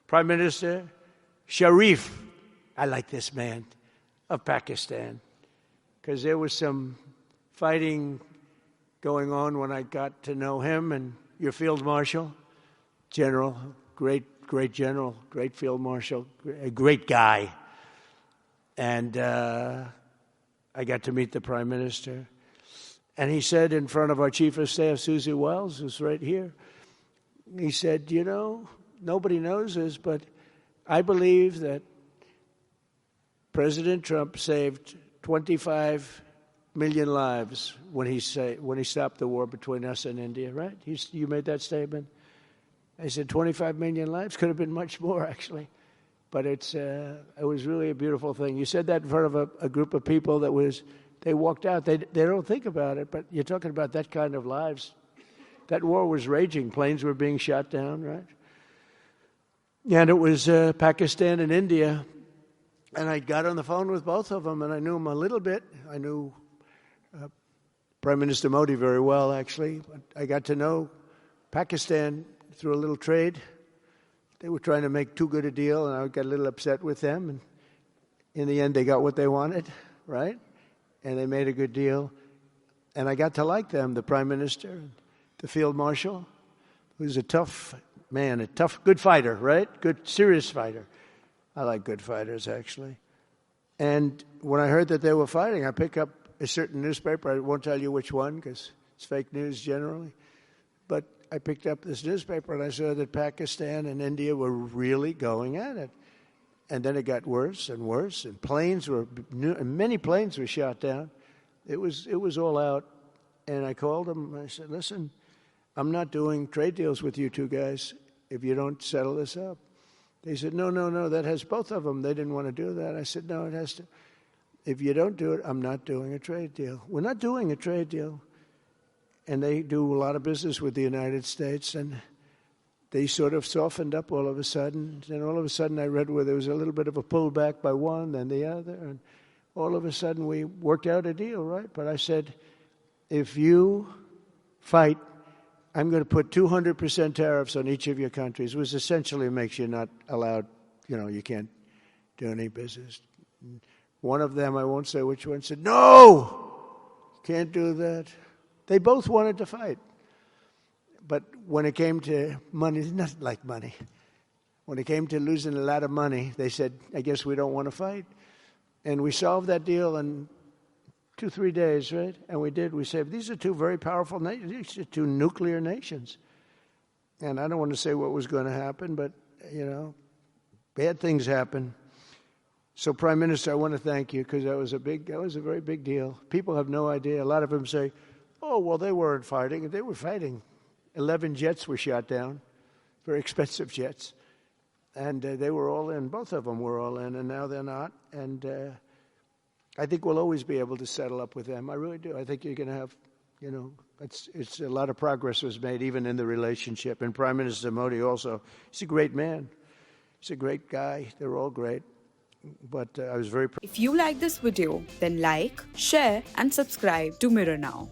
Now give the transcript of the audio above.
Prime Minister Sharif, I like this man, of Pakistan, because there was some fighting going on when I got to know him, and your Field Marshal, General, great general, great Field Marshal, a great guy. And I got to meet the Prime Minister. And he said in front of our Chief of Staff, Susie Wells, who's right here, he said, you know, nobody knows this, but I believe that President Trump saved 25 million lives when he stopped the war between us and India, right? You made that statement? I said 25 million lives? Could have been much more, actually. But it was really a beautiful thing. You said that in front of a group of people they walked out. They don't think about it, but you're talking about that kind of lives. That war was raging. Planes were being shot down, right? And it was Pakistan and India. And I got on the phone with both of them, and I knew them a little bit. I knew Prime Minister Modi very well, actually. But I got to know Pakistan through a little trade. They were trying to make too good a deal, and I got a little upset with them. And in the end, they got what they wanted, right? And they made a good deal. And I got to like them, the Prime Minister, the Field Marshal, who's a tough man, a tough, good fighter, right? Good, serious fighter. I like good fighters, actually. And when I heard that they were fighting, I picked up a certain newspaper. I won't tell you which one because it's fake news generally. But I picked up this newspaper and I saw that Pakistan and India were really going at it. And then it got worse and worse, and many planes were shot down. It was all out. And I called them and I said, listen, I'm not doing trade deals with you two guys if you don't settle this up. They said, no, that has both of them. They didn't want to do that. I said, no, it has to. If you don't do it, I'm not doing a trade deal. We're not doing a trade deal. And they do a lot of business with the United States, and they sort of softened up all of a sudden. And all of a sudden I read where there was a little bit of a pullback by one, then the other, and all of a sudden we worked out a deal, right? But I said, if you fight, I'm going to put 200% tariffs on each of your countries, which essentially makes you not allowed, you can't do any business. One of them, I won't say which one, said, no, can't do that. They both wanted to fight. But when it came to money, it's not like money. When it came to losing a lot of money, they said, I guess we don't want to fight. And we solved that deal in 2-3 days, right? And we did. We said, these are two very powerful nations. These are two nuclear nations. And I don't want to say what was going to happen, but, bad things happen. So, Prime Minister, I want to thank you because that was a very big deal. People have no idea. A lot of them say, oh, well, they weren't fighting. They were fighting. 11 jets were shot down, very expensive jets. And they were all in. Both of them were all in, and now they're not. And I think we'll always be able to settle up with them. I really do. I think you're going to have, it's a lot of progress was made even in the relationship. And Prime Minister Modi also, he's a great man. He's a great guy. They're all great. But I was very... If you like this video, then like, share and subscribe to Mirror Now.